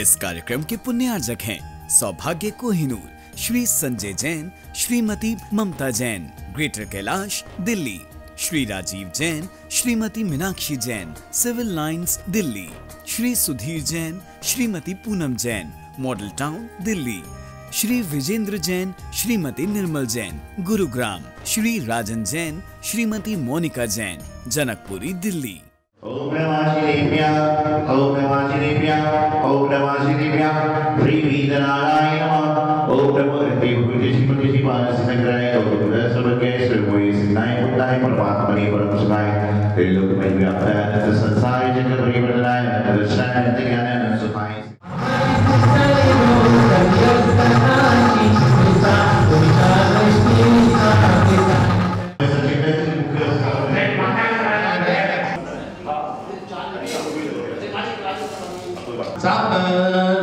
इस कार्यक्रम के पुण्यार्जक हैं सौभाग्य कोहिनूर, श्री संजय जैन, श्रीमती ममता Jain, Greater Kailash, Delhi, Shri Rajiv Jain, Shrimati Meenakshi Jain, Civil Lines, Delhi, Shri Sudhir Jain, Shrimati Poonam Jain, Model Town, Delhi, Shri Vijendra Jain, Shrimati Nirmal Jain, Gurugram, Shri Rajan Jain, Shrimati Monika Jain, Janakpuri, Delhi. ओम नमः शिवाय, ओम नमः शिवाय, ओम नमः शिवाय, श्री वीरनारायण नमः, ओम नमः देवपूज्य श्रीमती शिवाय सिंहराय, ओम नमः सर्वज्ञ सर्वमय सिद्धाय बुद्धाय परमात्मने परम शिवाय, त्रिलोकमय व्यापार संसार जगत परिवर्तनाय दर्शनाय ज्ञानाय सुखाय।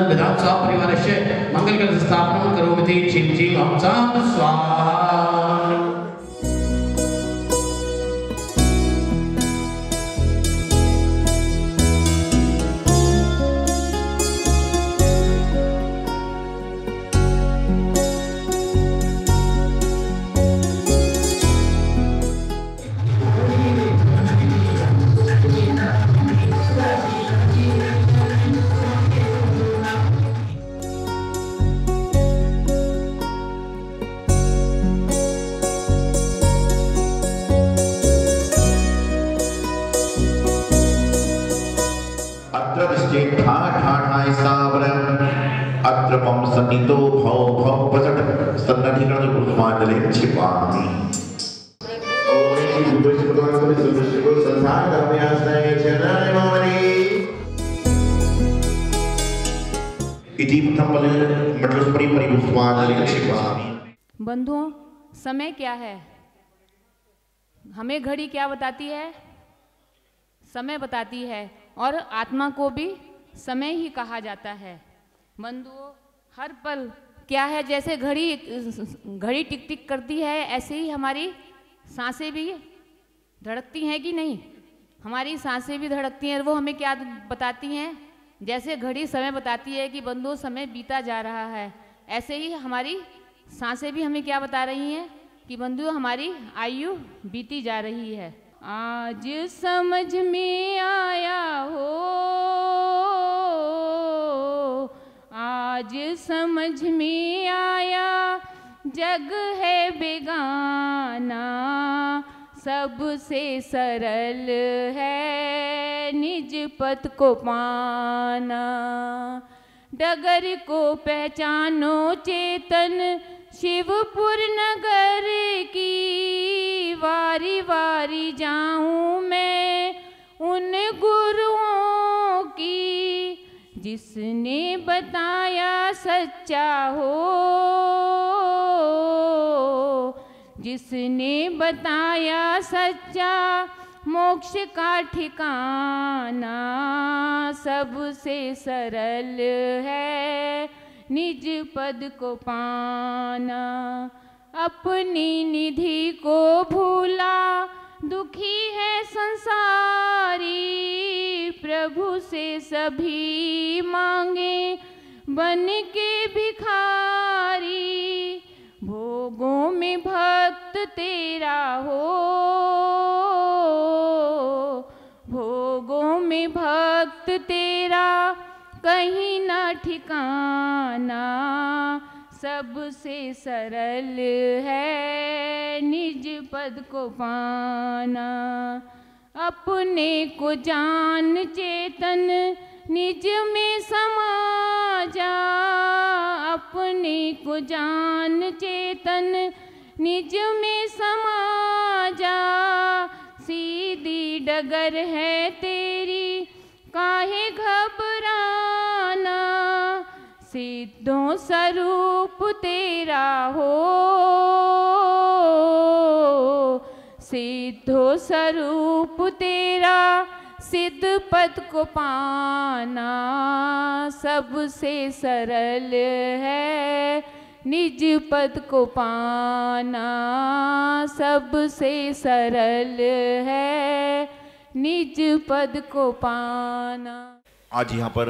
विधानसभा परिवारस्य मंगलकर स्थापनं करोमि चिं चिं हम स्वाहा। अत्र मम सन्निधो भव भव पचट सन्नधिकरण पुष्पांजलि छिपामि। ओम श्री गुरु भगवान सभी सर्वश्रेष्ठ संसार धर्मयास्ताय चरणाय नमः। इति प्रथम पद मंडलस्परि परिपुष्पांजलि छिपामि। बंधुओं, समय क्या है? हमें घड़ी क्या बताती है? समय बताती है, और आत्मा को भी समय ही कहा जाता है। बंधुओं, हर पल क्या है, जैसे घड़ी टिक टिक करती है, ऐसे ही हमारी सांसें भी धड़कती हैं कि नहीं? हमारी सांसें भी धड़कती हैं, और वो हमें क्या बताती हैं? जैसे घड़ी समय बताती है कि बंधुओं समय बीता जा रहा है, ऐसे ही हमारी सांसें भी हमें क्या बता रही हैं कि बंधुओं हमारी आयु बीती जा रही है। आज समझ में आया हो, आज समझ में आया, जग है बेगाना, सबसे सरल है निज पद को पाना। डगर को पहचानो चेतन शिवपुर नगर की, वारी वारी जाऊं मैं उन गुरुओं की, जिसने बताया सच्चा हो, जिसने बताया सच्चा मोक्ष का ठिकाना, सबसे सरल है निज पद को पाना। अपनी निधि को भूला दुखी है संसारी, प्रभु से सभी मांगे बन के भिखारी। भोगों में भक्त तेरा हो, भोगों में भक्त तेरा कहीं ना ठिकाना, सबसे सरल है निज पद को पाना। अपने को जान चेतन निज में समा जा, अपने को जान चेतन निज में समा जा। सीधी डगर है तेरी काहे घबराना, सिद्धों स्वरूप तेरा हो, सिद्धों स्वरूप तेरा सिद्ध पद को पाना, सबसे सरल है निज पद को पाना, सबसे सरल है निज पद को पाना। आज यहाँ पर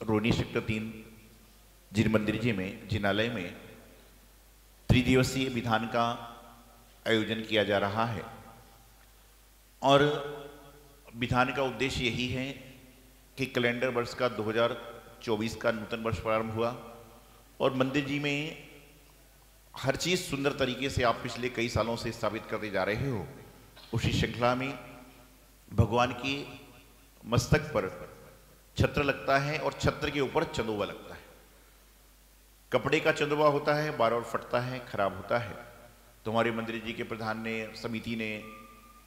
रोहिणी सेक्टर 3 जिन मंदिर जी में जिनालय में त्रिदिवसीय विधान का आयोजन किया जा रहा है और विधान का उद्देश्य यही है कि कैलेंडर वर्ष का 2024 का नूतन वर्ष प्रारंभ हुआ और मंदिर जी में हर चीज़ सुंदर तरीके से आप पिछले कई सालों से स्थापित करते जा रहे हो। उसी श्रृंखला में भगवान की मस्तक पर छत्र लगता है और छत्र के ऊपर चंदोबा लगता है। कपड़े का चंदोबा होता है, बार बार फटता है, खराब होता है। तो हमारे मंदिर जी के प्रधान ने, समिति ने,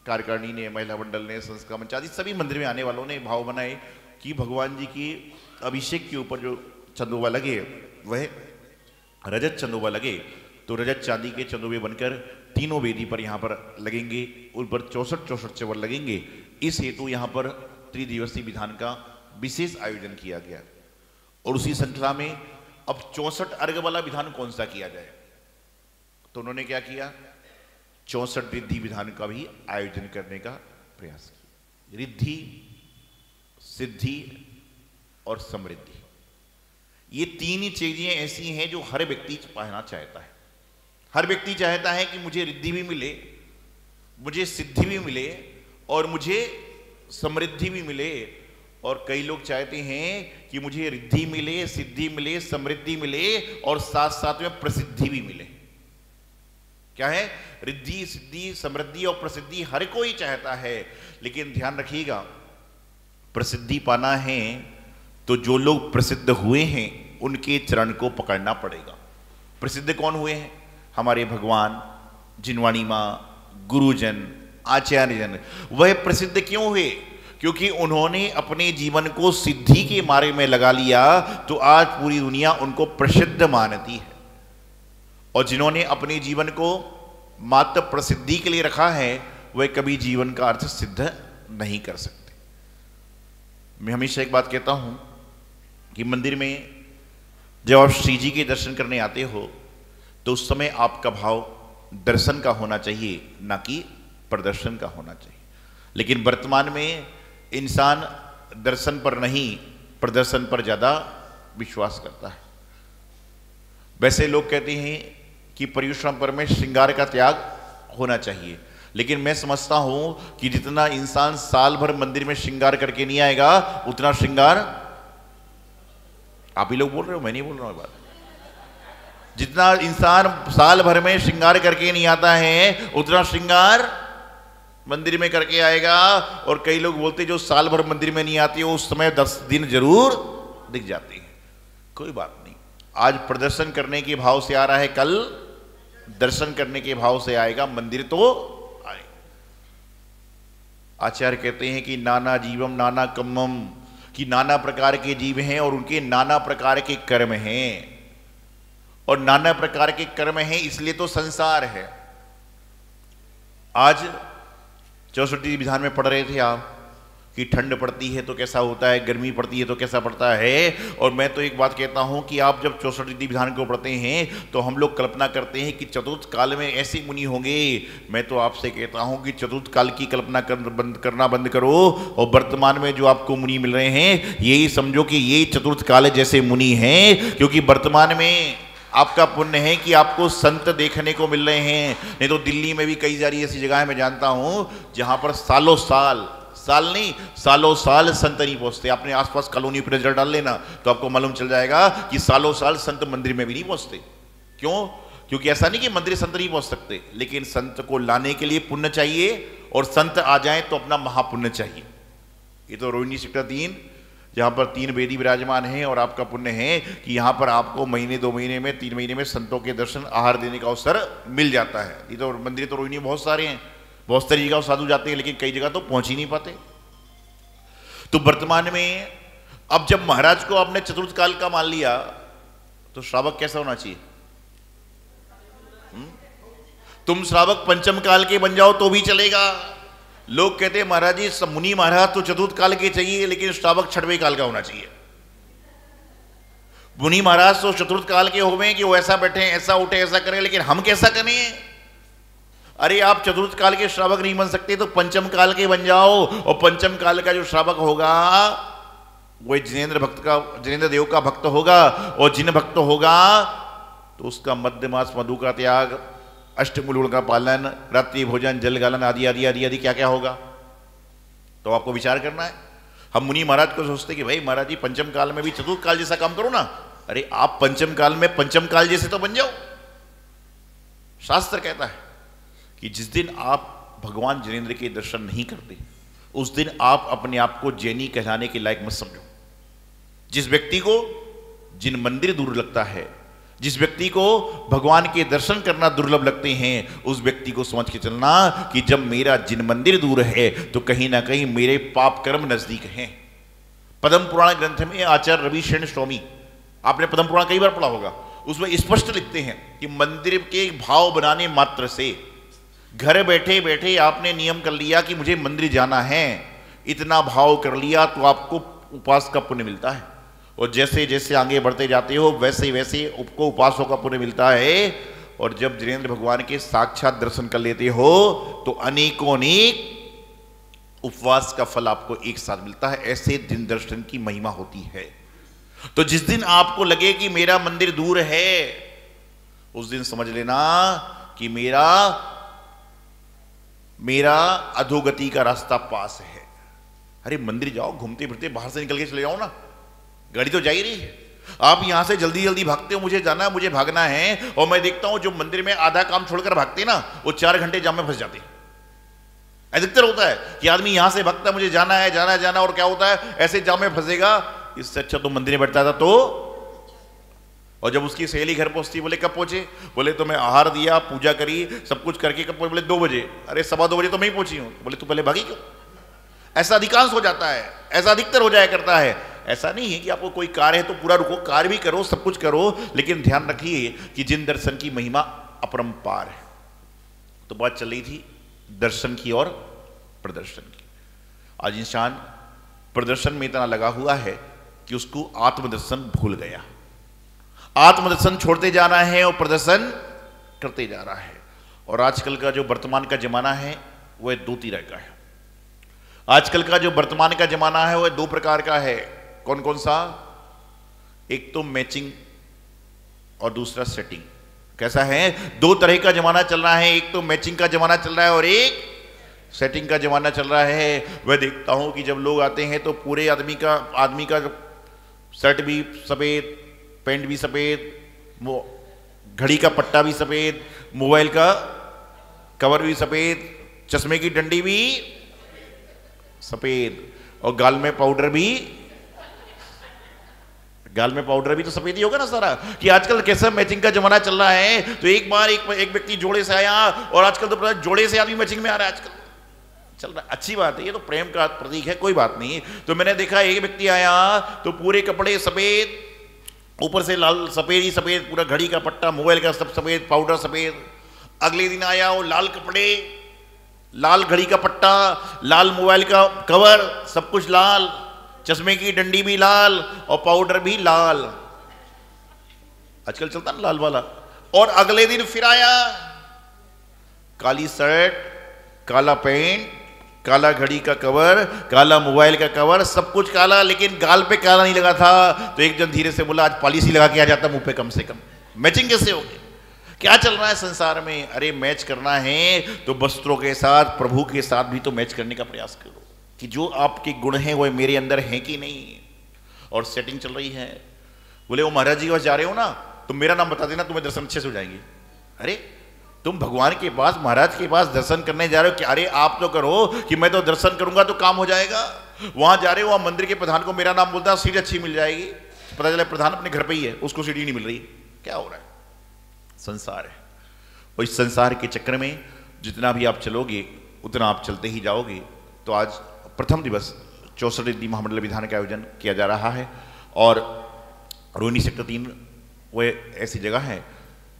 कार्यकारिणी ने, महिला मंडल ने, संस्कार मंच आदि सभी मंदिर में आने वालों ने भाव बनाए कि भगवान जी की अभिषेक के ऊपर जो चंदोबा लगे वह रजत चंदोबा लगे। तो रजत चांदी के चंदोबे बनकर तीनों वेदी पर यहाँ पर लगेंगे, उन पर 64 चवर लगेंगे। इस हेतु यहाँ पर त्रिदिवसीय विधान का विशेष आयोजन किया गया और उसी श्रृंखला में अब 64 अर्घ वाला विधान कौन सा किया जाए, तो उन्होंने क्या किया, 64 रिद्धि विधान का भी आयोजन करने का प्रयास किया। रिद्धि, सिद्धि और समृद्धि, ये तीन ही चीजें ऐसी हैं जो हर व्यक्ति पाना चाहता है। हर व्यक्ति चाहता है कि मुझे रिद्धि भी मिले, मुझे सिद्धि भी मिले और मुझे समृद्धि भी मिले। और कई लोग चाहते हैं कि मुझे रिद्धि मिले, सिद्धि मिले, समृद्धि मिले और साथ साथ में प्रसिद्धि भी मिले। क्या है? रिद्धि, सिद्धि, समृद्धि और प्रसिद्धि हर कोई चाहता है। लेकिन ध्यान रखिएगा, प्रसिद्धि पाना है तो जो लोग प्रसिद्ध हुए हैं उनके चरण को पकड़ना पड़ेगा। प्रसिद्ध कौन हुए हैं? हमारे भगवान, जिनवाणी माँ, गुरुजन, आचार्यजन। वह प्रसिद्ध क्यों हुए? क्योंकि उन्होंने अपने जीवन को सिद्धि के मार्ग में लगा लिया, तो आज पूरी दुनिया उनको प्रसिद्ध मानती है। और जिन्होंने अपने जीवन को मात्र प्रसिद्धि के लिए रखा है, वह कभी जीवन का अर्थ सिद्ध नहीं कर सकते। मैं हमेशा एक बात कहता हूं कि मंदिर में जब आप श्री जी के दर्शन करने आते हो तो उस समय आपका भाव दर्शन का होना चाहिए, ना कि प्रदर्शन का होना चाहिए। लेकिन वर्तमान में इंसान दर्शन पर नहीं, प्रदर्शन पर ज्यादा विश्वास करता है। वैसे लोग कहते हैं कि पर्युषण पर्व में श्रृंगार का त्याग होना चाहिए, लेकिन मैं समझता हूं कि जितना इंसान साल भर मंदिर में श्रृंगार करके नहीं आएगा, उतना श्रृंगार, आप ही लोग बोल रहे हो, मैं नहीं बोल रहा हूं बात। जितना इंसान साल भर में श्रृंगार करके नहीं आता है, उतना श्रृंगार मंदिर में करके आएगा। और कई लोग बोलते जो साल भर मंदिर में नहीं आती हो, उस समय 10 दिन जरूर दिख जाती है। कोई बात नहीं, आज प्रदर्शन करने के भाव से आ रहा है, कल दर्शन करने के भाव से आएगा। मंदिर तो आए। आचार्य कहते हैं कि नाना जीवम नाना कम्मम, कि नाना प्रकार के जीव हैं और उनके नाना प्रकार के कर्म हैं। और नाना प्रकार के कर्म हैं इसलिए तो संसार है। आज 64 विधान में पढ़ रहे थे आप कि ठंड पड़ती है तो कैसा होता है, गर्मी पड़ती है तो कैसा पड़ता है। और मैं तो एक बात कहता हूं कि आप जब 64 विधान को पढ़ते हैं तो हम लोग कल्पना करते हैं कि चतुर्थ काल में ऐसे मुनि होंगे। मैं तो आपसे कहता हूं कि चतुर्थ काल की कल्पना करना बंद करो और वर्तमान में जो आपको मुनि मिल रहे हैं, यही समझो कि यही चतुर्थ काल जैसे मुनि हैं। क्योंकि वर्तमान में आपका पुण्य है कि आपको संत देखने को मिल रहे हैं। नहीं तो दिल्ली में भी कई सारी ऐसी जगह मैं जानता हूं जहां पर सालों साल संत नहीं पहुंचते। अपने आसपास कॉलोनी पर नजर डाल लेना तो आपको मालूम चल जाएगा कि सालों साल संत मंदिर में भी नहीं पहुंचते। क्यों? क्योंकि ऐसा नहीं कि मंदिर संत नहीं पहुंच सकते, लेकिन संत को लाने के लिए पुण्य चाहिए और संत आ जाए तो अपना महापुण्य चाहिए। ये तो रोहिणी सेक्टर 3 जहाँ पर 3 वेदी विराजमान हैं और आपका पुण्य है कि यहाँ पर आपको महीने 2 महीने में 3 महीने में संतों के दर्शन, आहार देने का अवसर मिल जाता है। ये तो मंदिर तो रोहिणी बहुत सारे हैं, बहुत सारी जगह साधु जाते हैं, लेकिन कई जगह तो पहुंच ही नहीं पाते। तो वर्तमान में अब जब महाराज को आपने चतुर्थ काल का मान लिया तो श्रावक कैसा होना चाहिए? तुम श्रावक पंचम काल के बन जाओ तो भी चलेगा। लोग कहते हैं महाराज जी मुनि महाराज तो चतुर्थ काल के चाहिए, लेकिन श्रावक छठवें काल का होना चाहिए। मुनि महाराज तो चतुर्थ काल के होवे कि वो ऐसा बैठे, ऐसा उठे, ऐसा करें, लेकिन हम कैसा करें? अरे आप चतुर्थ काल के श्रावक नहीं बन सकते तो पंचम काल के बन जाओ। और पंचम काल का जो श्रावक होगा वो जिनेंद्र देव का भक्त होगा, और जिन भक्त होगा तो उसका मध्य मास मधु का त्याग, अष्टमूल का पालन, रात्रि भोजन, जल गालन आदि आदि आदि आदि क्या क्या होगा। तो आपको विचार करना है। हम मुनि महाराज को सोचते कि भाई महाराज जी पंचम काल में भी चतुर्थ काल जैसा काम करो ना। अरे आप पंचम काल में पंचम काल जैसे तो बन जाओ। शास्त्र कहता है कि जिस दिन आप भगवान जिनेंद्र के दर्शन नहीं करते उस दिन आप अपने आप को जैनी कहलाने के लायक मत समझो। जिस व्यक्ति को जिन मंदिर दूर लगता है, जिस व्यक्ति को भगवान के दर्शन करना दुर्लभ लगते हैं, उस व्यक्ति को समझ के चलना कि जब मेरा जिन मंदिर दूर है तो कहीं ना कहीं मेरे पाप कर्म नजदीक हैं। पद्म पुराण ग्रंथ में आचार्य रविशरण स्वामी, आपने पद्म पुराण कई बार पढ़ा होगा, उसमें स्पष्ट लिखते हैं कि मंदिर के भाव बनाने मात्र से, घर बैठे बैठे आपने नियम कर लिया कि मुझे मंदिर जाना है, इतना भाव कर लिया तो आपको उपास का पुण्य मिलता है। और जैसे जैसे आगे बढ़ते जाते हो वैसे वैसे आपको उपासों का पुण्य मिलता है। और जब जिनेंद्र भगवान के साक्षात दर्शन कर लेते हो तो अनेकों अनेक उपवास का फल आपको एक साथ मिलता है। ऐसे दिन दर्शन की महिमा होती है। तो जिस दिन आपको लगे कि मेरा मंदिर दूर है, उस दिन समझ लेना कि मेरा अधोगति का रास्ता पास है। अरे मंदिर जाओ, घूमते फिरते बाहर से निकल के चले जाओ ना, गाड़ी तो जा ही रही है। आप यहां से जल्दी जल्दी भागते हो, मुझे जाना है, मुझे भागना है, और मैं देखता हूं जो मंदिर में आधा काम छोड़कर भागते ना, वो 4 घंटे जाम में फंस जाते हैं। अधिकतर होता है कि आदमी यहां से भागता है, मुझे जाना है जाना है जाना, और क्या होता है ऐसे जाम में फंसेगा। इससे अच्छा तो मंदिर में बैठता था तो। और जब उसकी सहेली घर पहुंचती, बोले कब पहुंचे, बोले तो मैं आहार दिया, पूजा करी, सब कुछ करके कब पहुंचे, बोले 2 बजे। अरे 2:15 बजे तो मैं ही पहुंची हूं। बोले तू पहले भागी क्यों। ऐसा अधिकांश हो जाता है, ऐसा अधिकतर हो जाया करता है। ऐसा नहीं है कि आपको कोई कार्य है तो पूरा रुको, कार्य भी करो, सब कुछ करो, लेकिन ध्यान रखिए कि जिन दर्शन की महिमा अपरंपार है। तो बात चल रही थी दर्शन की और प्रदर्शन की। आज इंसान प्रदर्शन में इतना लगा हुआ है कि उसको आत्मदर्शन भूल गया। आत्मदर्शन छोड़ते जा रहा है और प्रदर्शन करते जा रहा है। और आजकल का जो वर्तमान का जमाना है वह 2 तरह का है। आजकल का जो वर्तमान का जमाना है वह 2 प्रकार का है। कौन कौन सा? एक तो मैचिंग और दूसरा सेटिंग। कैसा है? 2 तरह का जमाना चल रहा है। एक तो मैचिंग का जमाना चल रहा है और एक सेटिंग का जमाना चल रहा है। वह देखता हूं कि जब लोग आते हैं तो पूरे आदमी का शर्ट भी सफेद, पैंट भी सफेद, घड़ी का पट्टा भी सफेद, मोबाइल का कवर भी सफेद, चश्मे की डंडी भी सफेद, और गाल में पाउडर भी तो सफेद ही होगा ना सारा। कि आजकल कैसा मैचिंग का जमाना चल रहा है। तो एक बार एक व्यक्ति जोड़े से आया, और आजकल तो जोड़े से आदमी मैचिंग में आ रहा है। आजकल चल रहा है, अच्छी बात है, ये तो प्रेम का प्रतीक है, कोई बात नहीं। तो मैंने देखा एक व्यक्ति आया तो पूरे कपड़े सफेद, ऊपर से लाल, सफेद ही सफेद, पूरा घड़ी का पट्टा, मोबाइल का सब सफेद, पाउडर सफेद। अगले दिन आया वो लाल कपड़े, लाल घड़ी का पट्टा, लाल मोबाइल का कवर, सब कुछ लाल, चश्मे की डंडी भी लाल और पाउडर भी लाल। आजकल चलता ना लाल वाला। और अगले दिन फिर आया, काली शर्ट, काला पैंट, काला घड़ी का कवर, काला मोबाइल का कवर, सब कुछ काला, लेकिन गाल पे काला नहीं लगा था। तो एक जन धीरे से बोला आज पॉलिसी लगा के आ जाता मुंह पे कम से कम। मैचिंग कैसे होगी? क्या चल रहा है संसार में? अरे मैच करना है तो वस्त्रों के साथ, प्रभु के साथ भी तो मैच करने का प्रयास करो कि जो आपके गुण हैं वो मेरे अंदर हैं कि नहीं। और सेटिंग चल रही है। बोले वो महाराज जी के पास जा रहे हो ना, तो मेरा नाम बता देना, तुम्हें दर्शन अच्छे से हो जाएंगे। अरे तुम भगवान के पास, महाराज के पास दर्शन करने जा रहे हो कि अरे आप तो करो कि मैं तो दर्शन करूंगा तो काम हो जाएगा। वहां जा रहे हो, वहां मंदिर के प्रधान को मेरा नाम बोलता है, सीट अच्छी मिल जाएगी। पता चला प्रधान अपने घर पे ही है, उसको सीट ही नहीं मिल रही। क्या हो रहा है? संसार है। और इस संसार के चक्कर में जितना भी आप चलोगे उतना आप चलते ही जाओगे। तो आज प्रथम दिवस 64 महामंडल विधान का आयोजन किया जा रहा है। और रोहिणी सेक्टर 3 वह ऐसी जगह है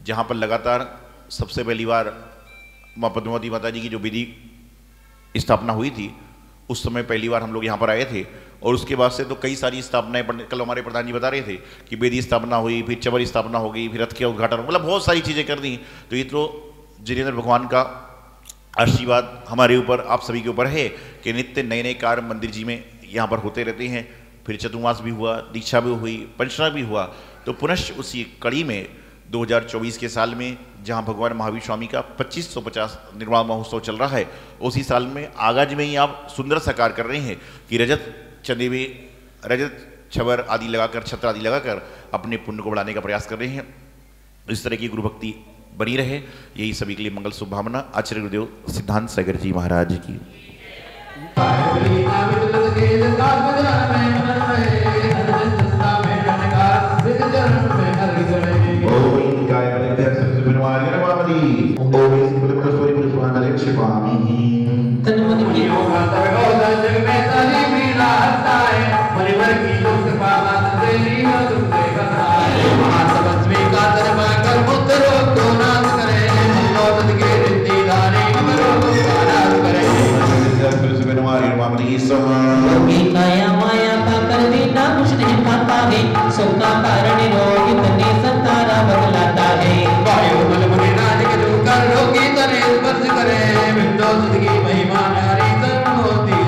जहाँ पर लगातार सबसे पहली बार माँ पद्मावती माता जी की जो विधि स्थापना हुई थी, उस समय पहली बार हम लोग यहाँ पर आए थे। और उसके बाद से तो कई सारी स्थापनाएं, कल हमारे प्रधान जी बता रहे थे कि वेदी स्थापना हुई, फिर चवर स्थापना हो गई, फिर रथ के उद्घाटन, मतलब बहुत सारी चीज़ें कर दी। तो ये तो जिनेंद्र भगवान का आशीर्वाद हमारे ऊपर, आप सभी के ऊपर है कि नित्य नए नए कार्य मंदिर जी में यहाँ पर होते रहते हैं। फिर चतुर्मास भी हुआ, दीक्षा भी हुई, पंचना भी हुआ। तो पुनश्च उसी कड़ी में 2024 के साल में जहां भगवान महावीर स्वामी का 2550 निर्वाण महोत्सव चल रहा है, उसी साल में आगाज में ही आप सुंदर साकार कर रहे हैं कि रजत चंदे में रजत छबर आदि लगाकर, छत्र आदि लगाकर अपने पुण्य को बढ़ाने का प्रयास कर रहे हैं। इस तरह की गुरु भक्ति बनी रहे, यही सभी के लिए मंगल शुभकामना। आचार्य गुरुदेव सिद्धांत सागर जी महाराज की। माया माया का कर देना कुछ नहीं पाता है, सबका कारण रोग तने सतारा बदलाता है। वायुमल मुनिराज के जो कर रोगी तने स्पर्श करे, विंडो की महिमा नारी सर्वोति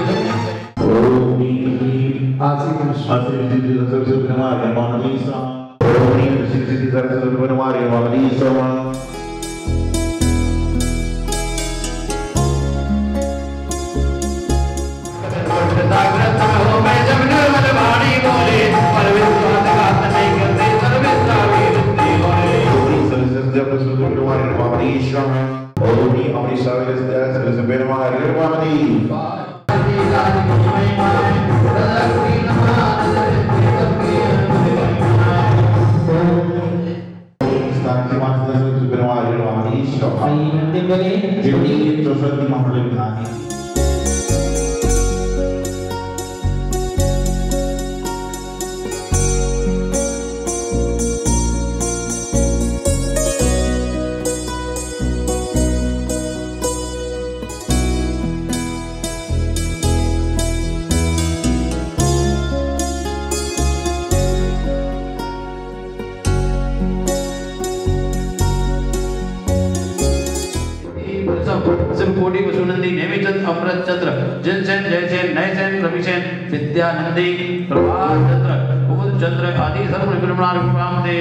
कोटि वसुनंदी नेमिचंद अमृत चंद्र जिनसेन जयसेन नयसेन रविसेन विद्यानंदी प्रभात चंद्र कुमुद चंद्र आदि सर्व ब्रह्मांड दे।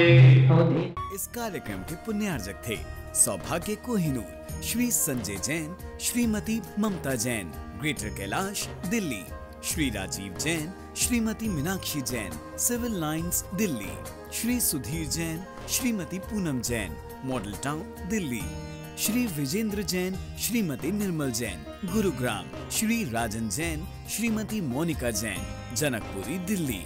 इस कार्यक्रम के पुण्यार्जक थे सौभाग्य कोहिनूर, श्री संजय जैन, श्रीमती ममता Jain, Greater Kailash Delhi, Shri Rajiv Jain, Shrimati Meenakshi Jain, Civil Lines Delhi, Shri Sudhir Jain, Shrimati Poonam Jain, Model Town Delhi, Shri Vijendra Jain, Shrimati Nirmal Jain, Gurugram, Shri Rajan Jain, Shrimati Monika Jain, Janakpuri Delhi.